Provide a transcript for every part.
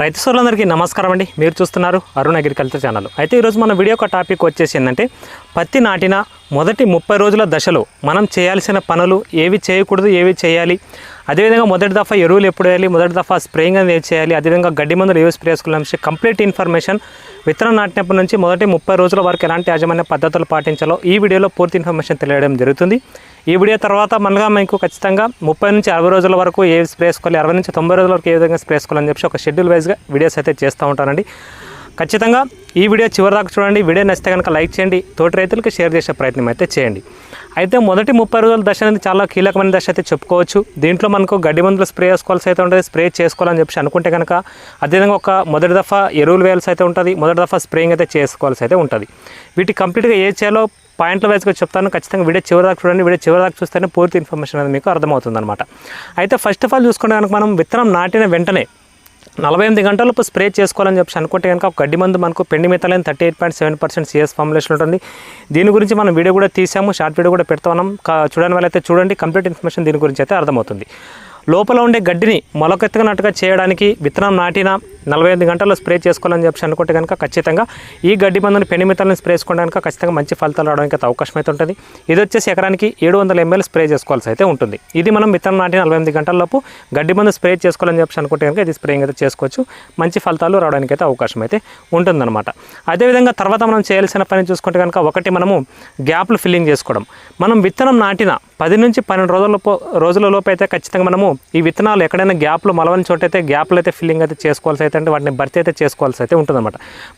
రైతు సోదరులందరికీ నమస్కారం అండి. మీరు చూస్తున్నారు అరుణ్ అగ్రికల్చర్ ఛానల్. అయితే ఈరోజు మన వీడియో ఒక టాపిక్ వచ్చేసి ఏంటంటే పత్తి నాటిన మొదటి 30 రోజుల దశలో మనం చేయాల్సిన పనులు ఏవి చేయకూడదు, ఏవి చేయాలి, అదేవిధంగా మొదటి దఫా ఎరువులు ఎప్పుడు వేయాలి, మొదటి దఫా స్ప్రేయింగ్ అనేది ఏవి చేయాలి, అదేవిధంగా గడ్డి మందులు ఏవి స్ప్రే చేసుకోవాలని కంప్లీట్ ఇన్ఫర్మేషన్ విత్తనం నాటినప్పటి నుంచి మొదటి 30 రోజుల వరకు ఎలాంటి యాజమాన్య పద్ధతులు పాటించాలో ఈ వీడియోలో పూర్తి ఇన్ఫర్మేషన్ తెలియడం జరుగుతుంది. ఈ వీడియో తర్వాత మనగా మీకు ఖచ్చితంగా 30 నుంచి 60 రోజుల వరకు ఏ స్ప్రే చేసుకోవాలి, 60 నుంచి 90 రోజుల వరకు ఏ విధంగా స్ప్రే చేసుకోవాలని చెప్పి ఒక షెడ్యూల్ వైజ్గా వీడియోస్ అయితే చేస్తూ ఉంటానండి. ఖచ్చితంగా ఈ వీడియో చివరి దాకా చూడండి. వీడియో నచ్చితే కనుక లైక్ చేయండి, తోటి రైతులకు షేర్ చేసే ప్రయత్నం అయితే చేయండి. అయితే మొదటి 30 రోజుల దశ అనేది చాలా కీలకమైన దశ అయితే చెప్పుకోవచ్చు. దీంట్లో మనకు గడ్డి మందులు స్ప్రే చేసుకోవాల్సి అయితే ఉంటుంది, స్ప్రే చేసుకోవాలని చెప్పి అనుకుంటే కనుక అదేవిధంగా ఒక మొదటి దఫా ఎరువులు వేయాల్సి అయితే ఉంటుంది, మొదటి దఫా స్ప్రేయింగ్ అయితే చేసుకోవాల్సి అయితే ఉంటుంది. వీటి కంప్లీట్గా ఏ చేయాలో పాయింట్ల వైజ్గా చెప్తాను. ఖచ్చితంగా వీడియో చివరి దాకా చూడండి. వీడియో చివరి దాకా చూస్తేనే పూర్తి ఇన్ఫర్మేషన్ అనేది మీకు అర్థమవుతుంది అనమాట. అయితే ఫస్ట్ ఆఫ్ ఆల్ చూసుకుంటే కనుక మనం విత్తనం నాటిన వెంటనే 48 గంటలపు స్ప్రే చేసుకోవాలని చెప్పి అనుకుంటే కనుక ఒక గడ్డి మందు మనకు పెండిమిథలైన్ 38.7% CS ఫార్ములేషన్ ఉంటుంది. దీని గురించి మనం వీడియో కూడా తీసాము, షార్ట్ వీడియో కూడా పెడతా ఉన్నాం. చూడని వాళ్ళైతే చూడండి, కంప్లీట్ ఇన్ఫర్మేషన్ దీని గురించి అయితే అర్థమవుతుంది. లోపల ఉండే గడ్డిని మొలకెత్తినట్టుగా చేయడానికి విత్తనం నాటిన 48 గంటల్లో స్ప్రే చేసుకోవాలని చెప్పి అనుకుంటే కనుక ఖచ్చితంగా ఈ గడ్డి మందుని పెండిమిథలైన్ స్ప్రే చేసుకోవడానికి కనుక ఖచ్చితంగా మంచి ఫలితాలు రావడానికి అయితే అవకాశం అయితే ఉంటుంది. ఇది వచ్చేసి ఎకరానికి 700 ml స్ప్రే చేసుకోవాల్సి అయితే ఉంటుంది. ఇది మనం విత్తనం నాటిన 48 గంటలలోపు గడ్డి మందు స్ప్రే చేసుకోవాలని చెప్పి అనుకుంటే కనుక ఇది స్ప్రేయింగ్ అయితే చేసుకోవచ్చు. మంచి ఫలితాలు రావడానికి అయితే అవకాశం అయితే ఉంటుందన్నమాట. అదేవిధంగా తర్వాత మనం చేయాల్సిన పని చూసుకుంటే కనుక ఒకటి మనము గ్యాప్లు ఫిల్లింగ్ చేసుకోవడం. మనం విత్తనం నాటిన 10 నుంచి 12 రోజులలోపు అయితే ఖచ్చితంగా మనము ఈ విత్తనాలు ఎక్కడైనా గ్యాప్లు మలవని చోట అయితే గ్యాప్లు అయితే ఫిల్లింగ్ అయితే చేసుకోవాల్సి అయితే అంటే వాటిని భర్తీ అయితే చేసుకోవాల్సి అయితే ఉంటుందన్నమాట.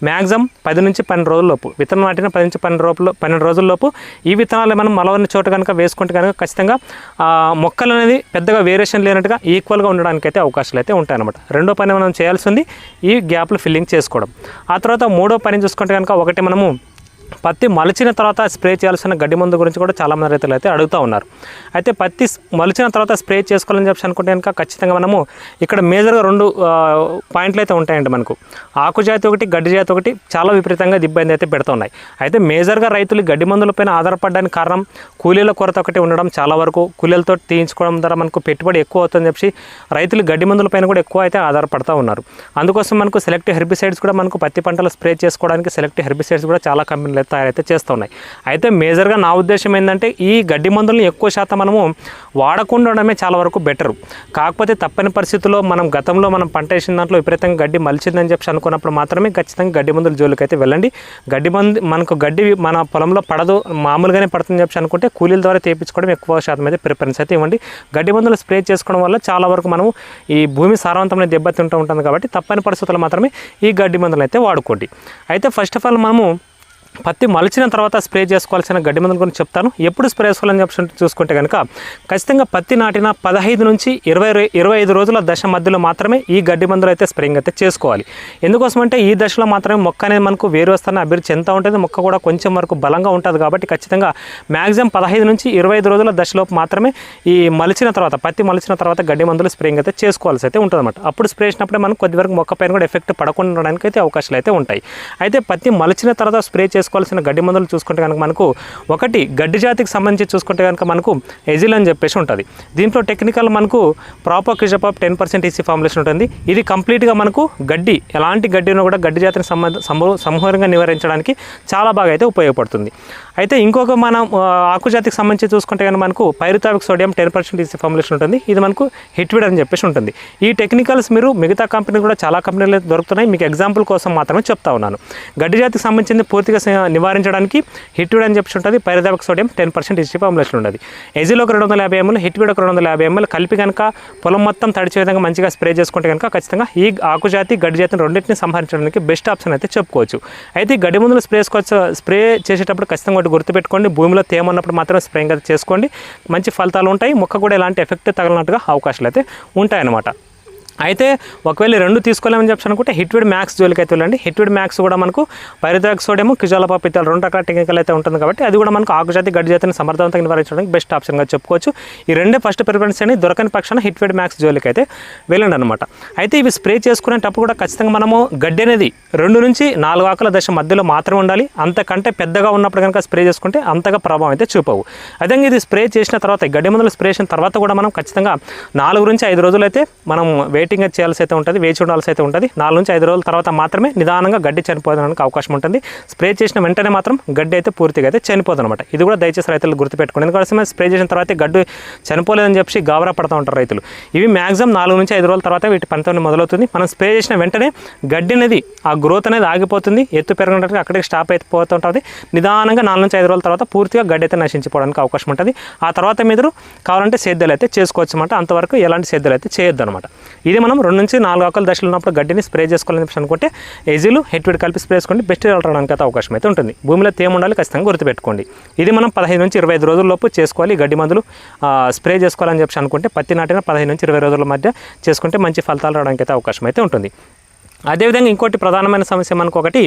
మ్యాక్సిమం 10 నుంచి 12 రోజుల్లోపు విత్తనం నాటిన 10 నుంచి 12 రోజుల్లోపు ఈ విత్తనాలు మనం మలవని చోట కనుక వేసుకుంటే కనుక ఖచ్చితంగా మొక్కలు అనేది పెద్దగా వేరియేషన్ లేనట్టుగా ఈక్వల్గా ఉండడానికి అయితే అవకాశాలు అయితే ఉంటాయన్నమాట. రెండో పని మనం చేయాల్సింది ఈ గ్యాప్లు ఫిల్లింగ్ చేసుకోవడం. ఆ తర్వాత మూడో పని చూసుకుంటే కనుక ఒకటి మనము పత్తి మలిచిన తర్వాత స్ప్రే చేయాల్సిన గడ్డి మందు గురించి కూడా చాలామంది రైతులు అయితే అడుగుతూ ఉన్నారు. అయితే పత్తి మలిచిన తర్వాత స్ప్రే చేసుకోవాలని చెప్పి అనుకుంటే కనుక ఖచ్చితంగా మనము ఇక్కడ మేజర్గా 2 పాయింట్లు అయితే ఉంటాయండి. మనకు ఆకు జాతి ఒకటి, గడ్డి జాతి ఒకటి చాలా విపరీతంగా ఇబ్బంది అయితే పెడుతున్నాయి. అయితే మేజర్గా రైతులు గడ్డి మందులపైన ఆధారపడడానికి కారణం కూలీల కొరత ఒకటి ఉండడం, చాలా వరకు కూలీలతో తీయించుకోవడం ద్వారా మనకు పెట్టుబడి ఎక్కువ అవుతుందని చెప్పి రైతులు గడ్డి మందులపైన కూడా ఎక్కువ అయితే ఆధారపడుతూ ఉన్నారు. అందుకోసం మనకు సెలెక్టివ్ హెర్బిసైడ్స్ కూడా మనకు పత్తి పంటలు స్ప్రే చేసుకోవడానికి సెలెక్టివ్ హెర్బిసైడ్స్ కూడా చాలా కంపెనీలు తయారైతే చేస్తున్నాయి. అయితే మేజర్గా నా ఉద్దేశం ఏంటంటే ఈ గడ్డి మందులను ఎక్కువ శాతం మనము వాడకుండా ఉండడమే చాలా వరకు బెటరు. కాకపోతే తప్పని పరిస్థితుల్లో మనం గతంలో మనం పంట వేసిన దాంట్లో విపరీతంగా గడ్డి మలిచిందని చెప్పి అనుకున్నప్పుడు మాత్రమే ఖచ్చితంగా గడ్డి మందుల జోలికి అయితే వెళ్ళండి. గడ్డి మందు మనకు గడ్డి మన పొలంలో పడదు, మామూలుగానే పడుతుందని చెప్పి అనుకుంటే కూలీల ద్వారా తెప్పించుకోవడం ఎక్కువ శాతం అయితే ప్రిఫరెన్స్ అయితే ఇవ్వండి. గడ్డి మందులు స్ప్రే చేసుకోవడం వల్ల చాలా వరకు మనము ఈ భూమి సారవంతమైన దెబ్బతింటూ ఉంటుంది. కాబట్టి తప్పని పరిస్థితుల్లో మాత్రమే ఈ గడ్డి మందులు అయితే వాడుకోండి. అయితే ఫస్ట్ ఆఫ్ ఆల్ మనము పత్తి మలిచిన తర్వాత స్ప్రే చేసుకోవాల్సిన గడ్డి మందుల గురించి చెప్తాను. ఎప్పుడు స్ప్రే చేసుకోవాలని చెప్పి చూసుకుంటే కనుక ఖచ్చితంగా పత్తి నాటిన 15 నుంచి 25 రోజుల దశ మధ్యలో మాత్రమే ఈ గడ్డి మందులు అయితే స్ప్రేయింగ్ అయితే చేసుకోవాలి. ఎందుకోసమంటే ఈ దశలో మాత్రమే మొక్క అనేది మనకు వేరువస్తాన్ని అభివృద్ధి చెందుతూ ఉంటుంది. మొక్క కూడా కొంచెం వరకు బలంగా ఉంటుంది. కాబట్టి ఖచ్చితంగా మ్యాక్సిమం 15 నుంచి 25 రోజుల దశలోపు మాత్రమే ఈ మలిచిన తర్వాత పత్తి మలిచిన తర్వాత గడ్డి మందులు స్ప్రేయింగ్ అయితే చేసుకోవాల్సి అయితే ఉంటుందన్నమాట. అప్పుడు స్ప్రే చేసినప్పుడే మనకు కొద్ది వరకు మొక్క పైన కూడా ఎఫెక్ట్ పడకుండా ఉండడానికి అయితే అవకాశాలు అయితే ఉంటాయి. అయితే పత్తి మలిచిన తర్వాత స్ప్రే చేసుకోవాల్సిన గడ్డి మందులు చూసుకుంటే కనుక మనకు ఒకటి గడ్డి జాతికి సంబంధించి చూసుకుంటే కనుక మనకు ఎజిల్ అని చెప్పేసి ఉంటుంది. దీంట్లో టెక్నికల్ మనకు ప్రాపర్ క్రిజపాప్ 10% EC ఫార్ములేషన్ ఉంటుంది. ఇది కంప్లీట్గా మనకు గడ్డి ఎలాంటి గడ్డిని కూడా గడ్డి జాతిని సమూలంగా నివారించడానికి చాలా బాగా అయితే ఉపయోగపడుతుంది. అయితే ఇంకొక మన ఆకు జాతికి సంబంధించి చూసుకుంటే కనుక మనకు పైరుతావిక్ సోడియం 10% EC ఫార్ములేషన్ ఉంటుంది. ఇది మనకు హిట్విడ్ అని చెప్పేసి ఉంటుంది. ఈ టెక్నికల్స్ మీరు మిగతా కంపెనీ కూడా చాలా కంపెనీలు దొరుకుతున్నాయి. మీకు ఎగ్జాంపుల్ కోసం మాత్రమే చెప్తా ఉన్నాను. గడ్డి జాతికి సంబంధించింది పూర్తిగా నివారించడానికి హిట్విడ్ అని చెప్పి ఉంటుంది. పైరుతావిక్ సోడియం 10% EC ఫార్ములేషన్ ఉంటుంది. ఎజిల్ ఒక 250 ml, హిట్విడ్ ఒక 250 ml కలిపి కనుక పొలం మొత్తం తడిచే విధంగా మంచిగా స్ప్రే చేసుకుంటే కనుక ఖచ్చితంగా ఈ ఆకు జాతి గడ్డి జాతిని రెండింటిని సంహరించడానికి బెస్ట్ ఆప్షన్ అయితే చెప్పుకోవచ్చు. అయితే ఈ గడ్డి మందులు స్ప్రే చేసేటప్పుడు ఖచ్చితంగా ఒకటి గుర్తుపెట్టుకోండి, భూమిలో తేమ ఉన్నప్పుడు మాత్రమే స్ప్రేయింగ్ అయితే చేసుకోండి. మంచి ఫలితాలు ఉంటాయి. మొక్క కూడా ఎలాంటి ఎఫెక్ట్ తగలనట్టుగా అవకాశాలు అయితే ఉంటాయన్నమాట. అయితే ఒకవేళ రెండు తీసుకోలేమని చెప్పి అనుకుంటే హిట్విడ్ మ్యాక్స్ జోలికి అయితే వెళ్ళండి. హిట్విడ్ మ్యాక్స్ కూడా మనకు పైరుతావిక్ సోడియం, క్విజాలపాప్ ఇత్తాలు 2 రకాల టెక్నికల్ అయితే ఉంటుంది. కాబట్టి అది కూడా మనకు ఆకుజాతి గడ్డి జాతిని సమర్థవంతంగా నివారించడానికి బెస్ట్ ఆప్షన్గా చెప్పుకోవచ్చు. ఈ రెండే ఫస్ట్ ప్రిఫరెన్స్ అని దొరకని పక్షాన హిట్విడ్ మ్యాక్స్ జోలికి అయితే వెళ్ళండి అనమాట. అయితే ఇవి స్ప్రే చేసుకునేటప్పుడు కూడా ఖచ్చితంగా మనము గడ్డి అనేది 2 నుంచి 4 ఆకుల దశ మధ్యలో మాత్రమే ఉండాలి. అంతకంటే పెద్దగా ఉన్నప్పుడు కనుక స్ప్రే చేసుకుంటే అంతగా ప్రభావం అయితే చూపవు. అదే ఇది స్ప్రే చేసిన తర్వాత గడ్డి మందులు స్ప్రే చేసిన తర్వాత కూడా మనం ఖచ్చితంగా 4 నుంచి 5 రోజులు అయితే మనం వెయిట్ వెయిటింగ్ చేయాల్సి అయితే ఉంటుంది, వేచి ఉండాల్సి అయితే ఉంటుంది. 4 నుంచి 5 రోజుల తర్వాత మాత్రమే నిదానంగా గడ్డి చనిపోవడానికి అవకాశం ఉంటుంది. స్ప్రే చేసిన వెంటనే మాత్రం గడ్డి అయితే పూర్తిగా అయితే చనిపోతుంది అనమాట. ఇది కూడా దయచేసి రైతులు గుర్తుపెట్టుకోండి. ఎందుకంటే స్ప్రే చేసిన తర్వాత గడ్డి చనిపోలేదని చెప్పి గాబరా పడుతూ ఉంటారు రైతులు. ఇవి మ్యాక్సిమం 4 నుంచి 5 రోజుల తర్వాత వీటి పనితో మొదలవుతుంది. మనం స్ప్రే చేసిన వెంటనే గడ్డి అనేది ఆ గ్రోత్ అనేది ఆగిపోతుంది, ఎత్తు పెరగడానికి అక్కడికి స్టాప్ అయిపోతూ ఉంటుంది. నిదానంగా 4 నుంచి 5 రోజుల తర్వాత పూర్తిగా గడ్డి అయితే నశించిపోవడానికి అవకాశం ఉంటుంది. ఆ తర్వాత మీరు కావాలంటే సేద్యాలు అయితే చేసుకోవచ్చు అనమాట. అంతవరకు ఎలాంటి సేద్యాలు అయితే చేయొద్దు అనమాట. ఇది మనం 2 నుంచి 4 ఆకుల దశలు ఉన్నప్పుడు గడ్డిని స్ప్రే చేసుకోవాలని చెప్పి అనుకుంటే ఎజిలు హెట్విడ్ కలిపి స్ప్రే చేసుకోండి, బెస్ట్ రిజల్ట్ రావడానికి అయితే అవకాశం అయితే ఉంటుంది. భూమిలో తేమ ఉండాలి, ఖచ్చితంగా గుర్తుపెట్టుకోండి. ఇది మనం 15 నుంచి 25 రోజుల లోపు చేసుకోవాలి. గడ్డి మందులు స్ప్రే చేసుకోవాలని చెప్పి అనుకుంటే పత్తి నాటిన 15 నుంచి 20 రోజుల మధ్య చేసుకుంటే మంచి ఫలితాలు రావడానికి అయితే అవకాశం అయితే ఉంటుంది. అదేవిధంగా ఇంకోటి ప్రధానమైన సమస్య మనకు ఒకటి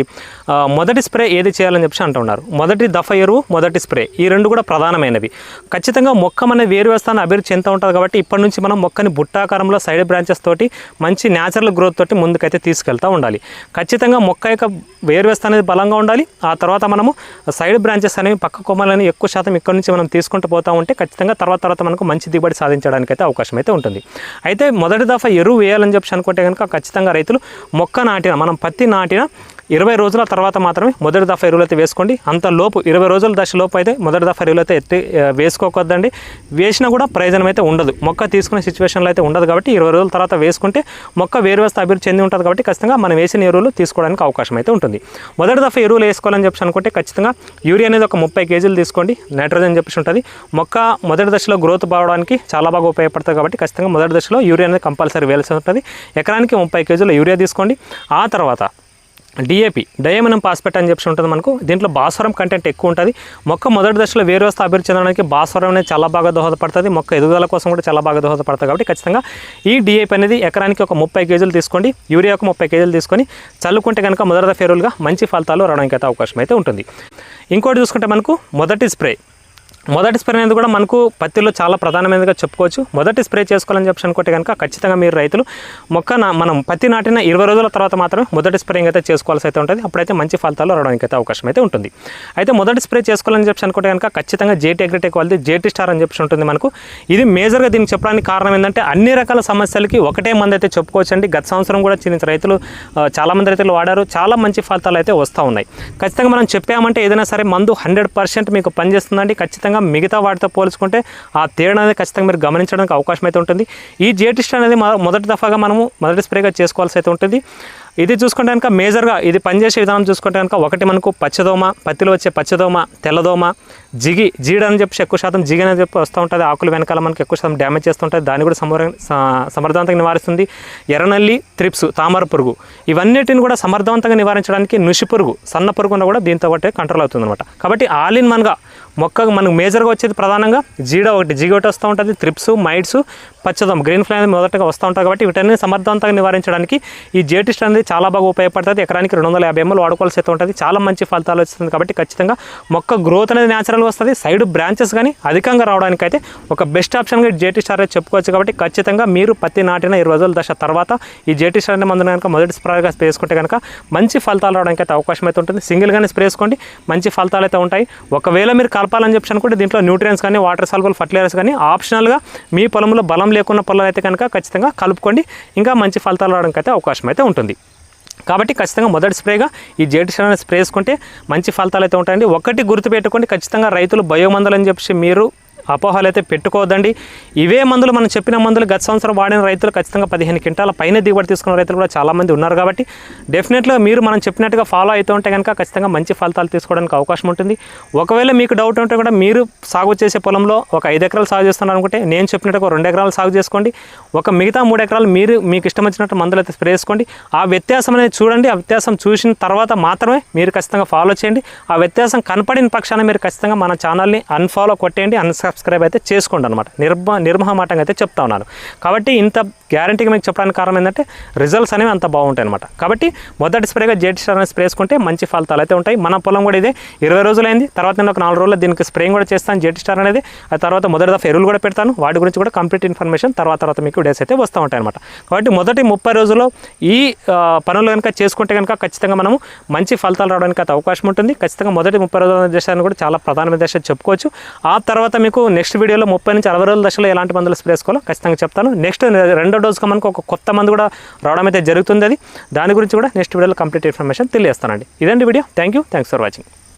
మొదటి స్ప్రే ఏది చేయాలని చెప్పి అంటున్నారు. మొదటి దఫ ఎరువు, మొదటి స్ప్రే, ఈ రెండు కూడా ప్రధానమైనవి. ఖచ్చితంగా మొక్క మన వేరు వ్యవస్థను అభివృద్ధి చెందుతూ ఉంటుంది కాబట్టి ఇప్పటి నుంచి మనం మొక్కని బుట్టాకారంలో సైడ్ బ్రాంచెస్ తోటి మంచి న్యాచురల్ గ్రోత్ తోటి ముందుకైతే తీసుకెళ్తూ ఉండాలి. ఖచ్చితంగా మొక్క యొక్క వేరు వ్యవస్థ అనేది బలంగా ఉండాలి. ఆ తర్వాత మనము సైడ్ బ్రాంచెస్ అనేవి పక్క కొమ్మలని ఎక్కువ శాతం ఇక్కడ నుంచి మనం తీసుకుంటూ పోతూ ఉంటే ఖచ్చితంగా తర్వాత మనకు మంచి దిగుబడి సాధించడానికి అయితే అవకాశం అయితే ఉంటుంది. అయితే మొదటి దఫా ఎరువు వేయాలని చెప్పి అనుకుంటే కనుక ఖచ్చితంగా రైతులు మొక్క నాటిన మనం పత్తి నాటిన 20 రోజుల తర్వాత మాత్రమే మొదటి దఫా ఎరువులు అయితే వేసుకోండి. అంతలోపు 20 రోజుల దశలోపు అయితే మొదటి దఫా ఎరువులు అయితే వేసుకోవద్దండి. వేసినా కూడా ప్రయోజనం అయితే ఉండదు, మొక్క తీసుకునే సిచ్యువేషన్లో అయితే ఉండదు. కాబట్టి 20 రోజుల తర్వాత వేసుకుంటే మొక్క వేరు వ్యవస్థ అభివృద్ధి చెంది ఉంటుంది కాబట్టి ఖచ్చితంగా మనం వేసిన ఎరువులు తీసుకోవడానికి అవకాశం అయితే ఉంటుంది. మొదటి దఫా ఎరువులు వేసుకోవాలని చెప్పి అనుకుంటే ఖచ్చితంగా యూరియా అనేది ఒక 30 కేజీలు తీసుకోండి. నైట్రోజన్ చెప్పేసి ఉంటుంది. మొక్క మొదటి దశలో గ్రోత్ బావడానికి చాలా బాగా ఉపయోగపడుతుంది కాబట్టి ఖచ్చితంగా మొదటి దశలో యూరియా అనేది కంపల్సరీ వేయాల్సి ఉంటుంది. ఎకరానికి 30 కేజీల యూరియా తీసుకోండి. ఆ తర్వాత డిఏపి, డయామినం ఫాస్ఫేట్ అని చెప్పి ఉంటుంది మనకు. దీంట్లో భాస్వరం కంటెంట్ ఎక్కువ ఉంటుంది. మొక్క మొదటి దశలో వేరు వ్యవస్థ అభివృద్ధి చెందడానికి భాస్వరం అనేది చాలా బాగా దోహదపడుతుంది. మొక్క ఎదుగుదల కోసం కూడా చాలా బాగా దోహదపడుతుంది కాబట్టి ఖచ్చితంగా ఈ డిఏపి అనేది ఎకరానికి ఒక 30 కేజీలు తీసుకోండి. యూరియా ఒక 30 కేజీలు తీసుకొని చల్లుకుంటే కనుక మొదటి దఫా ఎరువులుగా మంచి ఫలితాలు రావడానికి అయితే అవకాశం అయితే ఉంటుంది. ఇంకోటి చూసుకుంటే మనకు మొదటి స్ప్రే అనేది కూడా మనకు పత్తిలో చాలా ప్రధానమైనదిగా చెప్పుకోవచ్చు. మొదటి స్ప్రే చేసుకోవాలని చెప్పి అనుకుంటే కనుక ఖచ్చితంగా మీరు రైతులు మనం పత్తి నాటిన 20 రోజుల తర్వాత మాత్రమే మొదటి స్ప్రేయింగ్ అయితే చేసుకోవాల్సి అయితే ఉంటుంది. అప్పుడైతే మంచి ఫలితాలు రావడానికి అయితే అవకాశం అయితే ఉంటుంది. అయితే మొదటి స్ప్రే చేసుకోవాలని చెప్పి అనుకుంటే కనుక ఖచ్చితంగా జేటీ అగ్రిటెక్ వాళ్ళది జేటీ స్టార్ అని చెప్పి ఉంటుంది మనకు. ఇది మేజర్గా దీనికి చెప్పడానికి కారణం ఏంటంటే అన్ని రకాల సమస్యలకి ఒకటే మంది అయితే చెప్పుకోవచ్చండి. గత సంవత్సరం కూడా రైతులు చాలామంది రైతులు వాడారు, చాలా మంచి ఫలితాలు అయితే వస్తూ ఉన్నాయి. ఖచ్చితంగా మనం చెప్పామంటే ఏదైనా సరే మందు 100% మీకు పనిచేస్తుందండి. ఖచ్చితంగా మిగతా వాటితో పోల్చుకుంటే ఆ తేడా అనేది ఖచ్చితంగా మీరు గమనించడానికి అవకాశం అయితే ఉంటుంది. ఈ జేటీ స్టార్ అనేది మొదటి దఫాగా మనము మొదటి స్ప్రేగా చేసుకోవాల్సి అయితే ఉంటుంది. ఇది చూసుకుంటే కనుక మేజర్గా ఇది పనిచేసే విధానం చూసుకుంటే కనుక ఒకటి మనకు పచ్చదోమ, పత్తిలో వచ్చే పచ్చదోమ, తెల్లదోమ, జీడ అని చెప్పి ఎక్కువ శాతం జిగి అని చెప్పి వస్తూ ఉంటుంది. ఆకులు వెనకాల మనకి ఎక్కువ శాతం డ్యామేజ్ చేస్తుంటుంది. దాన్ని కూడా సమర్థవంతంగా నివారిస్తుంది. ఎర్రనల్లి, త్రిప్స్, తామర పురుగు, ఇవన్నిటిని కూడా సమర్థవంతంగా నివారించడానికి నుషి పురుగు, సన్న పురుగున కూడా దీంతో ఒకటి కంట్రోల్ అవుతుంది అనమాట. కాబట్టి ఆల్ ఇన్ వన్గా మొక్కకు మనకు మేజర్గా వచ్చేది ప్రధానంగా జిగి ఒకటి వస్తూ ఉంటుంది. త్రిప్స్, మైట్స్, పచ్చదోమ, గ్రీన్ ఫ్లై అనేది మొదటగా వస్తూ ఉంటాయి. కాబట్టి వీటన్ని సమర్థవంతంగా నివారించడానికి ఈ జేటీ స్టార్ అనేది చాలా బాగా ఉపయోగపడుతుంది. ఎకరానికి 250 ml వాడుకోవాల్సి అయితే ఉంటుంది. చాలా మంచి ఫలితాలు వస్తుంది. కాబట్టి ఖచ్చితంగా మొక్క గ్రోత్ అనేది న్యాచురల్గా వస్తుంది. సైడ్ బ్రాంచెస్ కానీ అధికంగా రావడానికి అయితే ఒక బెస్ట్ ఆప్షన్గా జేటీ స్టార్ అయితే చెప్పుకోవచ్చు. కాబట్టి ఖచ్చితంగా మీరు పత్తి నాటిన 20 రోజుల దశ తర్వాత ఈ జేటీ స్టార్ అనే మందుని కనుక మొదటి స్ప్రేగా స్ప్రే చేసుకుంటే కనుక మంచి ఫలితాలు రావడానికి అయితే అవకాశం అయితే ఉంటుంది. సింగిల్గానే స్ప్రే చేసుకోండి, మంచి ఫలితాలు అయితే ఉంటాయి. ఒకవేళ మీరు కలపాలని చెప్పి అనుకుంటే దీంట్లో న్యూట్రియన్స్ కానీ వాటర్ సాల్యుబుల్ ఫర్టిలైజర్స్ కానీ ఆప్షనల్గా మీ పొలంలో బలం లేకున్న పొలం అయితే కనుక ఖచ్చితంగా కలుపుకోండి. ఇంకా మంచి ఫలితాలు రావడానికి అయితే అవకాశం అయితే ఉంటుంది. కాబట్టి ఖచ్చితంగా మొదటి స్ప్రేగా ఈ జేటీ స్టార్ అనేది స్ప్రే చేసుకుంటే మంచి ఫలితాలు అయితే ఉంటాయండి. ఒకటి గుర్తుపెట్టుకోండి, ఖచ్చితంగా రైతులు బయోమందులు అని చెప్పి మీరు అపోహలు అయితే పెట్టుకోవద్దండి. ఇవే మందులు మనం చెప్పిన మందులు గత సంవత్సరం వాడిన రైతులు ఖచ్చితంగా 15 క్వింటాల పైన దిగుబడి తీసుకున్న రైతులు కూడా చాలామంది ఉన్నారు. కాబట్టి డెఫినెట్గా మీరు మనం చెప్పినట్టుగా ఫాలో అవుతూ ఉంటే కనుక ఖచ్చితంగా మంచి ఫలితాలు తీసుకోవడానికి అవకాశం ఉంటుంది. ఒకవేళ మీకు డౌట్ ఉంటే కూడా మీరు సాగు చేసే పొలంలో ఒక 5 ఎకరాలు సాగు చేస్తున్నారు అనుకుంటే నేను చెప్పినట్టుగా 2 ఎకరాలు సాగు చేసుకోండి. మిగతా 3 ఎకరాలు మీకు ఇష్టం వచ్చినట్టు మందులు అయితే స్ప్రే చేసుకోండి. ఆ వ్యత్యాసం అనేది చూడండి. ఆ వ్యత్యాసం చూసిన తర్వాత మాత్రమే మీరు ఖచ్చితంగా ఫాలో చేయండి. ఆ వ్యత్యాసం కనపడిన పక్షాన మీరు ఖచ్చితంగా మన ఛానల్ని అన్ఫాలో కొట్టేయండి, సబ్స్క్రైబ్ అయితే చేసుకోండి అనమాట. నిర్మహమాటంగా అయితే చెప్తా ఉన్నాను. కాబట్టి ఇంత గ్యారంటీగా మీకు చెప్పడానికి కారణం ఏంటంటే రిజల్ట్స్ అనేవి అంత బాగుంటాయి అనమాట. కాబట్టి మొదటి స్ప్రేగా జేటీ స్టార్ అనేది స్ప్రే చేసుకుంటే మంచి ఫలితాలు అయితే ఉంటాయి. మన పొలం కూడా ఇదే 20 రోజులు అయింది. తర్వాత నేను ఒక 4 రోజుల్లో దీనికి స్ప్రేయింగ్ కూడా చేస్తాను జేటీ స్టార్ అనేది. ఆ తర్వాత మొదటి దఫా ఎరువులు కూడా పెడతాను. వాటి గురించి కూడా కంప్లీట్ ఇన్ఫర్మేషన్ తర్వాత మీకు డేస్ అయితే వస్తూ ఉంటాయి అనమాట. కాబట్టి మొదటి 30 రోజుల్లో ఈ పనులు కనుక చేసుకుంటే కనుక ఖచ్చితంగా మనము మంచి ఫలితాలు రావడానికి అయితే అవకాశం ఉంటుంది. ఖచ్చితంగా మొదటి 30 రోజుల దశను కూడా చాలా ప్రధానమైన దశ చెప్పుకోవచ్చు. ఆ తర్వాత మీకు నెక్స్ట్ వీడియోలో 30 నుంచి 60 రోజుల దశలో ఎలాంటి మందులు స్ప్రే చేసుకోవాలో ఖచ్చితంగా చెప్తాను. నెక్స్ట్ రెండో డోస్గా మనకు ఒక కొత్త మందు కూడా రావడం అయితే జరుగుతుంది. దాని గురించి కూడా నెక్స్ట్ వీడియోలో కంప్లీట్ ఇన్ఫర్మేషన్ తెలియజేస్తానండి. ఇదండి వీడియో. Thanks for watching.